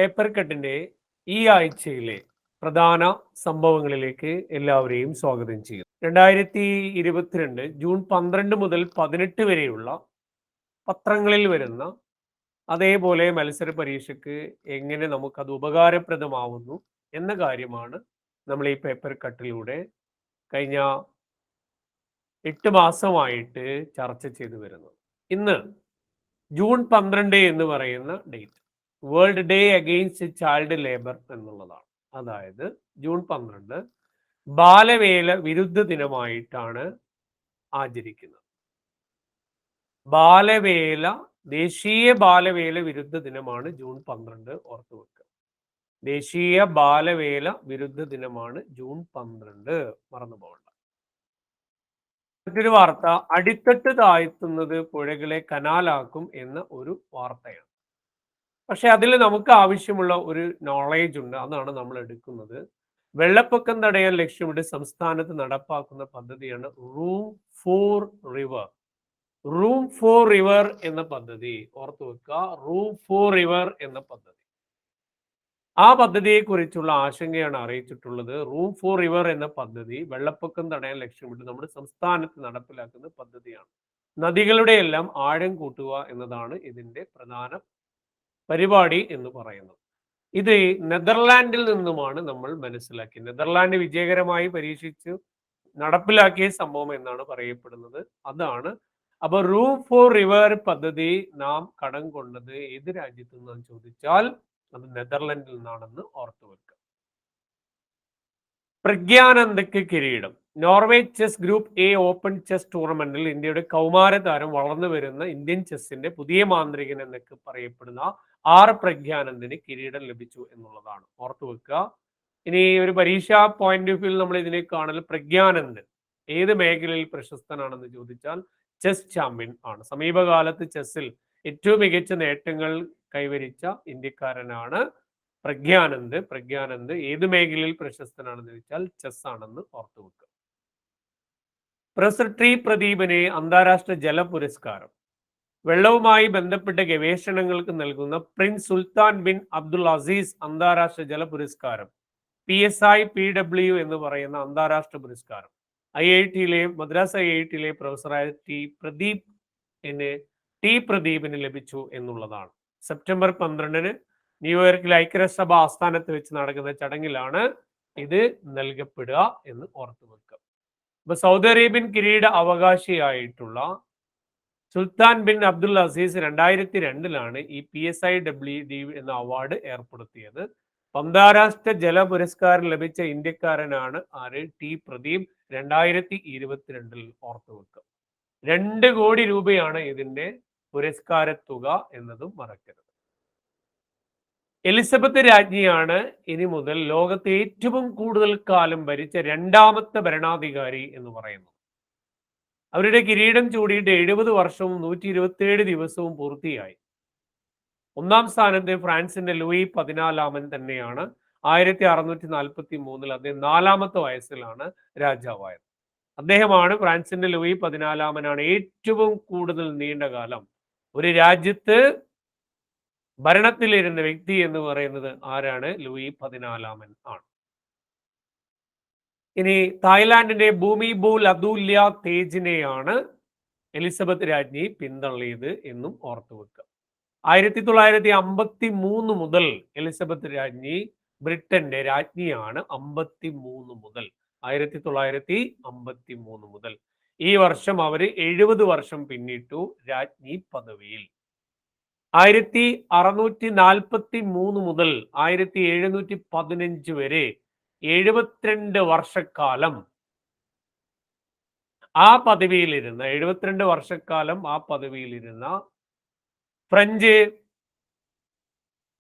Paper കട്ടിന്റെ ഈ ആഴ്ചയിലെ പ്രധാന സംഭവങ്ങളിലേക്ക് എല്ലാവരെയും സ്വാഗതം ചെയ്യുന്നു. 2022 ജൂൺ 12 മുതൽ 18 വരെയുള്ള പത്രങ്ങളിൽ വരുന്ന അതേപോലെ മത്സര പരീക്ഷയ്ക്ക് എങ്ങനെ നമുക്കത് ഉപകാരപ്രദമാവുന്നു എന്ന കാര്യമാണ് നമ്മൾ ഈ പേപ്പർ കട്ടിലൂടെ കഴിഞ്ഞ 8 മാസമായിട്ട് ചർച്ച ചെയ്തു വരുന്നത്. ഇന്ന് ജൂൺ 12 എന്ന് പറയുന്ന date world day against child labour എന്നുള്ളതാണ്. അതായത് ജൂൺ 12 ബാലവേല വിരുദ്ധ ദിനമായിട്ടാണ് ആചരിക്കുന്നത്. ദേശീയ ബാലവേല വിരുദ്ധ ദിനമാണ് ജൂൺ 12. ഓർത്തു വെക്കുക, ദേശീയ ബാലവേല വിരുദ്ധ ദിനമാണ് ജൂൺ 12, മറന്നു പോകണ്ട. മറ്റൊരു വാർത്ത, അടിത്തട്ട് താഴ്ത്തുന്നത് പുഴകളെ കനാലാക്കും എന്ന ഒരു വാർത്തയാണ്. പക്ഷെ അതിൽ നമുക്ക് ആവശ്യമുള്ള ഒരു നോളേജ് ഉണ്ട്, അതാണ് നമ്മൾ എടുക്കുന്നത്. വെള്ളപ്പൊക്കം തടയാൻ ലക്ഷ്യമിട്ട് സംസ്ഥാനത്ത് നടപ്പാക്കുന്ന പദ്ധതിയാണ് റൂം ഫോർ റിവർ എന്ന പദ്ധതി. ഓർത്തു വെക്കുക, റൂം ഫോർ റിവർ എന്ന പദ്ധതി. ആ പദ്ധതിയെ കുറിച്ചുള്ള ആശങ്കയാണ് അറിയിച്ചിട്ടുള്ളത്. റൂം ഫോർ റിവർ എന്ന പദ്ധതി വെള്ളപ്പൊക്കം തടയാൻ ലക്ഷ്യമിട്ട് നമ്മുടെ സംസ്ഥാനത്ത് നടപ്പിലാക്കുന്ന പദ്ധതിയാണ്. നദികളുടെ എല്ലാം ആഴം കൂട്ടുക എന്നതാണ് ഇതിന്റെ പ്രധാന പരിപാടി എന്ന് പറയുന്നത്. ഇത് നെതർലാൻഡിൽ നിന്നുമാണ് നമ്മൾ മനസ്സിലാക്കിയത്. നെതർലാൻഡ് വിജയകരമായി പരീക്ഷിച്ച് നടപ്പിലാക്കിയ സംഭവം എന്നാണ് പറയപ്പെടുന്നത്. അതാണ്. അപ്പൊ റൂം ഫോർ റിവർ പദ്ധതി നാം കടം കൊണ്ടത് ഏത് രാജ്യത്തു നിന്നാണ് ചോദിച്ചാൽ അത് നെതർലാൻഡിൽ നിന്നാണെന്ന് ഓർത്തു വെക്കുക. പ്രഗ്യാനന്ദയ്ക്ക് കിരീടം. Norway chess group A open chess ടൂർണമെന്റിൽ ഇന്ത്യയുടെ കൗമാര താരം വളർന്നു വരുന്ന ഇന്ത്യൻ ചെസ്സിന്റെ പുതിയ മാന്ത്രികൻ എന്നൊക്കെ പറയപ്പെടുന്ന പ്രഗ്യാനന്ദിന് കിരീടം ലഭിച്ചു എന്നുള്ളതാണ്. ഓർത്തു വെക്കുക. ഇനി ഒരു പരീക്ഷാ പോയിന്റ് ഓഫ് വ്യൂ നമ്മൾ ഇതിനെ കാണൽ, പ്രഗ്യാനന്ദൻ ഏത് മേഖലയിൽ പ്രശസ്തനാണെന്ന് ചോദിച്ചാൽ ചെസ് ചാമ്പ്യൻ ആണ്. സമീപകാലത്ത് ചെസ്സിൽ ഏറ്റവും മികച്ച നേട്ടങ്ങൾ കൈവരിച്ച ഇന്ത്യക്കാരനാണ് പ്രഗ്യാനന്ദ് ഏത് മേഖലയിൽ പ്രശസ്തനാണെന്ന് ചോദിച്ചാൽ ചെസ് ആണെന്ന് ഓർത്തു വെക്കുക. പ്രൊഫസർ ടി പ്രദീപിന് അന്താരാഷ്ട്ര ജല പുരസ്കാരം. വെള്ളവുമായി ബന്ധപ്പെട്ട ഗവേഷണങ്ങൾക്ക് നൽകുന്ന Prince Sultan bin Abdul Aziz അന്താരാഷ്ട്ര ജല പുരസ്കാരം, PSI PW എന്ന് പറയുന്ന അന്താരാഷ്ട്ര പുരസ്കാരം മദ്രാസ് IIT പ്രൊഫസറായ ടി പ്രദീപിന് ലഭിച്ചു എന്നുള്ളതാണ്. സെപ്റ്റംബർ 12 ന്യൂയോർക്കിലെ ഐക്യരാഷ്ട്രസഭ ആസ്ഥാനത്ത് വെച്ച് നടക്കുന്ന ചടങ്ങിലാണ് ഇത് നൽകപ്പെടുക എന്ന് ഓർത്തു വെക്കുക. അപ്പൊ സൗദി അറേബ്യൻ കിരീട അവകാശിയായിട്ടുള്ള സുൽത്താൻ ബിൻ അബ്ദുൽ അസീസ് 2002 ഈ PSIWD എന്ന അവാർഡ് ഏർപ്പെടുത്തിയത്. അന്താരാഷ്ട്ര ജല പുരസ്കാരം ലഭിച്ച ഇന്ത്യക്കാരനാണ് ടി പ്രദീപ് 2022. ഓർത്തു വെക്കുക. 2 കോടി രൂപയാണ് ഇതിന്റെ പുരസ്കാര തുക എന്നതും മറക്കരുത്. എലിസബത്ത് രാജ്ഞിയാണ് ഇനി മുതൽ ലോകത്തെ ഏറ്റവും കൂടുതൽ കാലം ഭരിച്ച 2ാമത്തെ ഭരണാധികാരി എന്ന് പറയുന്നു. അവരുടെ കിരീടം ചൂടിയിട്ട് 70 വർഷവും 127 ദിവസവും പൂർത്തിയായി. 1ാം സ്ഥാനത്ത് ഫ്രാൻസിന്റെ ലൂയി 14 തന്നെയാണ്. 1643 അദ്ദേഹം 4ാമത്തെ വയസ്സിലാണ് രാജാവായത്. അദ്ദേഹമാണ് ഫ്രാൻസിന്റെ ലൂയി 14 ഏറ്റവും കൂടുതൽ നീണ്ട കാലം ഒരു രാജ്യത്ത് ഭരണത്തിലിരുന്ന വ്യക്തി എന്ന് പറയുന്നത് ആരാണ്? ലൂയി 14 ആണ്. ഇനി തായ്ലാന്റിന്റെ ഭൂമിബൂൽ അതുല്യ തേജിനെയാണ് എലിസബത്ത് രാജ്ഞി പിന്തള്ളിയത് എന്നും ഓർത്തു വെക്കുക. 1953 മുതൽ എലിസബത്ത് രാജ്ഞി ബ്രിട്ടന്റെ രാജ്ഞിയാണ്. 53 മുതൽ 1953 മുതൽ ഈ വർഷം അവര് 70 വർഷം പിന്നിട്ടു രാജ്ഞി പദവിയിൽ. 1643 മുതൽ 1715 വരെ 72 വർഷക്കാലം ആ പദവിയിലിരുന്ന ഫ്രഞ്ച്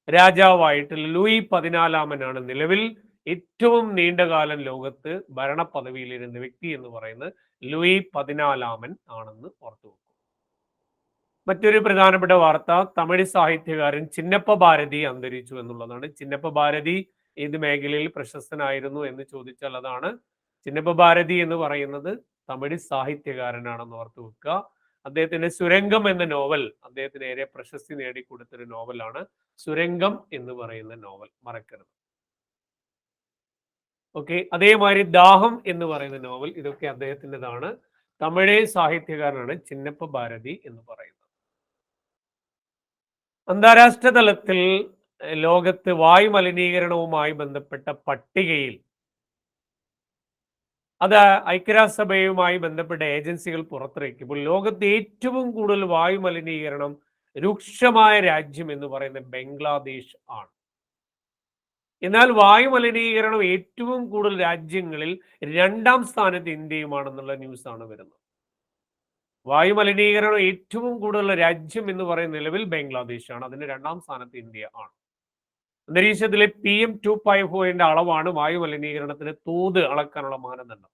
രാജാവായിട്ടുള്ള ലൂയി 14 നിലവിൽ ഏറ്റവും നീണ്ടകാലം ലോകത്ത് ഭരണ പദവിയിലിരുന്ന വ്യക്തി എന്ന് പറയുന്നത് ലൂയി 14 ആണെന്ന് ഓർത്തു വെക്കും. മറ്റൊരു പ്രധാനപ്പെട്ട വാർത്ത, തമിഴ് സാഹിത്യകാരൻ ചിന്നപ്പ ഭാരതി അന്തരിച്ചു എന്നുള്ളതാണ്. ചിന്നപ്പ ഭാരതി ഏത് മേഖലയിൽ പ്രശസ്തനായിരുന്നു എന്ന് ചോദിച്ചാൽ അതാണ്. ചിന്നപ്പ ഭാരതി എന്ന് പറയുന്നത് തമിഴ് സാഹിത്യകാരനാണെന്ന് ഓർത്തു വെക്കുക. അദ്ദേഹത്തിന്റെ സുരംഗം എന്ന നോവൽ അദ്ദേഹത്തിന് ഏറെ പ്രശസ്തി നേടിക്കൊടുത്തൊരു നോവലാണ്. സുരംഗം എന്ന് പറയുന്ന നോവൽ മറക്കരുത്. ഓക്കെ, അതേമാതിരി ദാഹം എന്ന് പറയുന്ന നോവൽ, ഇതൊക്കെ അദ്ദേഹത്തിൻ്റെതാണ്. തമിഴ് സാഹിത്യകാരനാണ് ചിന്നപ്പ ഭാരതി എന്ന് പറയുന്നത്. അന്താരാഷ്ട്ര തലത്തിൽ ലോകത്ത് വായു മലിനീകരണവുമായി ബന്ധപ്പെട്ട പട്ടികയിൽ അത് ഐക്യരാഷ്ട്രസഭയുമായി ബന്ധപ്പെട്ട ഏജൻസികൾ പുറത്തിറക്കിയപ്പോൾ ലോകത്ത് ഏറ്റവും കൂടുതൽ വായു മലിനീകരണം രൂക്ഷമായ രാജ്യം എന്ന് പറയുന്നത് ബംഗ്ലാദേശ് ആണ്. എന്നാൽ വായു മലിനീകരണം ഏറ്റവും കൂടുതൽ രാജ്യങ്ങളിൽ 2ാം സ്ഥാനത്ത് ഇന്ത്യയുമാണെന്നുള്ള ന്യൂസാണ് വരുന്നത്. വായു മലിനീകരണം ഏറ്റവും കൂടുതൽ രാജ്യം എന്ന് പറയുന്ന നിലവിൽ ബംഗ്ലാദേശ് ആണ്. അതിന് 2ാം സ്ഥാനത്ത് ഇന്ത്യ ആണ്. അന്തരീക്ഷത്തിലെ PM2.5 അളവാണ് വായു മലിനീകരണത്തിന് തോത് അളക്കാനുള്ള മാനദണ്ഡം.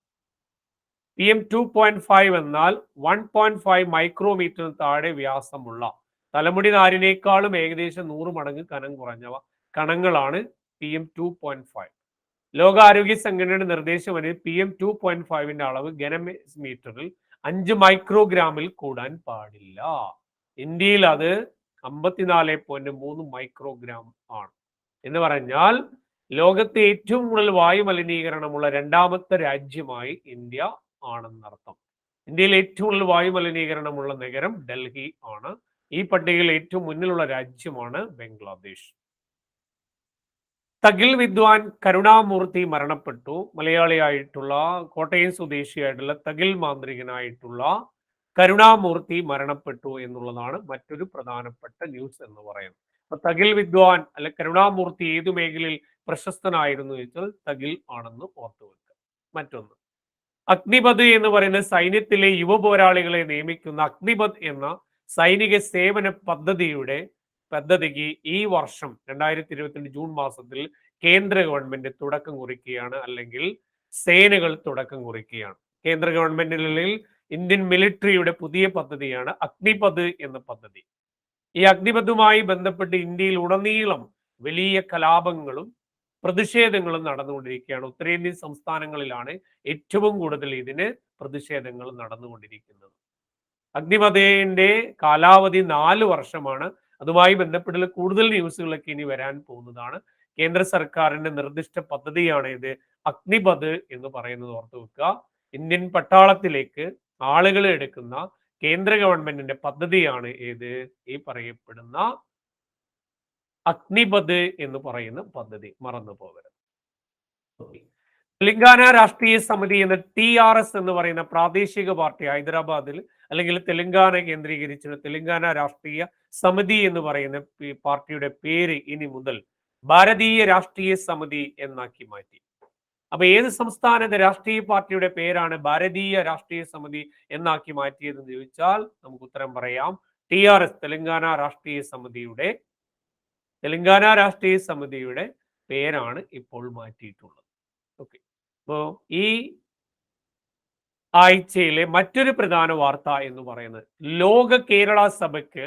PM2.5 എന്നാൽ 1.5 മൈക്രോമീറ്ററിന് താഴെ വ്യാസമുള്ള തലമുടി നാരിനേക്കാളും ഏകദേശം 100 മടങ്ങ് കനം കുറഞ്ഞവ കണങ്ങളാണ് PM2.5. ലോകാരോഗ്യ സംഘടനയുടെ നിർദ്ദേശം അനുസരിച്ച് PM2.5 അളവ് ഘനമീറ്ററിൽ 5 മൈക്രോഗ്രാമിൽ കൂടാൻ പാടില്ല. ഇന്ത്യയിൽ അത് 54.3 മൈക്രോഗ്രാം ആണ്. എന്ന് പറഞ്ഞാൽ ലോകത്തെ ഏറ്റവും കൂടുതൽ വായു മലിനീകരണമുള്ള 2ാമത്തെ രാജ്യമായി ഇന്ത്യ ആണെന്നർത്ഥം. ഇന്ത്യയിൽ ഏറ്റവും കൂടുതൽ വായു മലിനീകരണമുള്ള നഗരം ഡൽഹി ആണ്. ഈ പട്ടികയിൽ ഏറ്റവും മുന്നിലുള്ള രാജ്യമാണ് ബംഗ്ലാദേശ്. തകിൽ വിദ്വാൻ കരുണാമൂർത്തി മരണപ്പെട്ടു. മലയാളിയായിട്ടുള്ള കോട്ടയം സ്വദേശിയായിട്ടുള്ള തകിൽ മാന്ത്രികനായിട്ടുള്ള കരുണാമൂർത്തി മരണപ്പെട്ടു എന്നുള്ളതാണ് മറ്റൊരു പ്രധാനപ്പെട്ട ന്യൂസ് എന്ന് പറയുന്നത്. അപ്പൊ തകിൽ വിദ്വാൻ അല്ലെ കരുണാമൂർത്തി ഏതു മേഖലയിൽ പ്രശസ്തനായിരുന്നു ചോദിച്ചാൽ തകിൽ ആണെന്ന് ഓർത്തു വെക്കുക. മറ്റൊന്ന്, അഗ്നിപഥ് എന്ന് പറയുന്ന സൈന്യത്തിലെ യുവ പോരാളികളെ നിയമിക്കുന്ന അഗ്നിപഥ് എന്ന സൈനിക സേവന പദ്ധതിക്ക് ഈ വർഷം 2022 ജൂൺ മാസത്തിൽ കേന്ദ്ര ഗവൺമെന്റ് തുടക്കം കുറിക്കുകയാണ്, അല്ലെങ്കിൽ സേനകൾ തുടക്കം കുറിക്കുകയാണ്. കേന്ദ്ര ഗവൺമെന്റിൽ ഇന്ത്യൻ മിലിറ്ററിയുടെ പുതിയ പദ്ധതിയാണ് അഗ്നിപഥ് എന്ന പദ്ധതി. ഈ അഗ്നിപഥുമായി ബന്ധപ്പെട്ട് ഇന്ത്യയിൽ ഉടനീളം വലിയ കലാപങ്ങളും പ്രതിഷേധങ്ങളും നടന്നുകൊണ്ടിരിക്കുകയാണ്. ഉത്തരേന്ത്യൻ സംസ്ഥാനങ്ങളിലാണ് ഏറ്റവും കൂടുതൽ ഇതിന് പ്രതിഷേധങ്ങൾ നടന്നുകൊണ്ടിരിക്കുന്നത്. അഗ്നിപഥിന്റെ കാലാവധി 4 വർഷമാണ്. അതുമായി ബന്ധപ്പെട്ടുള്ള കൂടുതൽ ന്യൂസുകളൊക്കെ ഇനി വരാൻ പോകുന്നതാണ്. കേന്ദ്ര സർക്കാരിന്റെ നിർദ്ദിഷ്ട പദ്ധതിയാണ് ഇത് അഗ്നിപഥ് എന്ന് പറയുന്നത്, ഓർത്തു വെക്കുക. ഇന്ത്യൻ പട്ടാളത്തിലേക്ക് ആളുകളെ എടുക്കുന്ന കേന്ദ്ര ഗവൺമെന്റിന്റെ പദ്ധതിയാണ് ഏത് ഈ പറയപ്പെടുന്ന അഗ്നിപഥ് എന്ന് പറയുന്ന പദ്ധതി. മറന്നു പോകരുത്. തെലങ്കാന രാഷ്ട്രീയ സമിതി എന്ന TRS എന്ന് പറയുന്ന പ്രാദേശിക പാർട്ടി ഹൈദരാബാദിൽ അല്ലെങ്കിൽ തെലങ്കാന കേന്ദ്രീകരിച്ചുള്ള തെലങ്കാന രാഷ്ട്രീയ സമിതി എന്ന് പറയുന്ന പാർട്ടിയുടെ പേര് ഇനി മുതൽ ഭാരതീയ രാഷ്ട്രീയ സമിതി എന്നാക്കി മാറ്റി. അപ്പൊ ഏത് സംസ്ഥാനത്തെ രാഷ്ട്രീയ പാർട്ടിയുടെ പേരാണ് ഭാരതീയ രാഷ്ട്രീയ സമിതി എന്നാക്കി മാറ്റിയതെന്ന് ചോദിച്ചാൽ നമുക്ക് ഉത്തരം പറയാം. TRS തെലങ്കാന രാഷ്ട്രീയ സമിതിയുടെ പേരാണ് ഇപ്പോൾ മാറ്റിയിട്ടുള്ളത്. ഓക്കെ, അപ്പോ ഈ ആഴ്ചയിലെ മറ്റൊരു പ്രധാന വാർത്ത എന്ന് പറയുന്നത് ലോക കേരള സഭയ്ക്ക്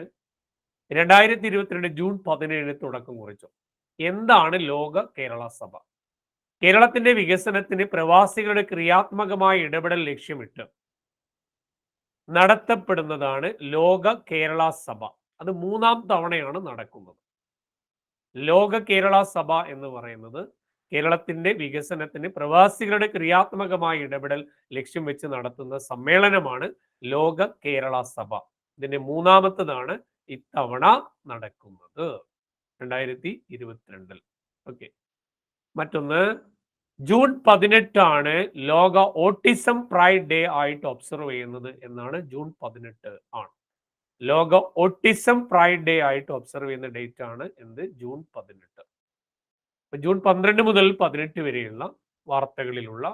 2022 ജൂൺ 17 തുടക്കം കുറിച്ചു. എന്താണ് ലോക കേരള സഭ? കേരളത്തിന്റെ വികസനത്തിന് പ്രവാസികളുടെ ക്രിയാത്മകമായ ഇടപെടൽ ലക്ഷ്യമിട്ട് നടത്തപ്പെടുന്നതാണ് ലോക കേരള സഭ. അത് 3ാം തവണയാണ് നടക്കുന്നത്. ലോക കേരള സഭ എന്ന് പറയുന്നത് കേരളത്തിന്റെ വികസനത്തിന് പ്രവാസികളുടെ ക്രിയാത്മകമായ ഇടപെടൽ ലക്ഷ്യം വെച്ച് നടത്തുന്ന സമ്മേളനമാണ് ലോക കേരള സഭ. ഇതിന്റെ 3ാമത്തേതാണ് ഇത്തവണ നടക്കുന്നത് 2022. ഓക്കെ, മറ്റൊന്ന് ജൂൺ 18 ആണ് ലോക ഓട്ടിസം പ്രൈഡ് ഡേ ആയിട്ട് ഒബ്സർവ് ചെയ്യുന്നത് എന്നാണ്. ജൂൺ 18 ആണ് ലോക ഓട്ടിസം പ്രൈഡ് ഡേ ആയിട്ട് ഒബ്സർവ് ചെയ്യുന്ന ഡേറ്റ് ആണ് എന്ത്? ജൂൺ 18. ജൂൺ 12 മുതൽ 18 വരെയുള്ള വാർത്തകളിലുള്ള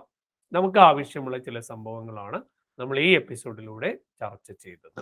നമുക്ക് ആവശ്യമുള്ള ചില സംഭവങ്ങളാണ് നമ്മൾ ഈ എപ്പിസോഡിലൂടെ ചർച്ച ചെയ്തത്.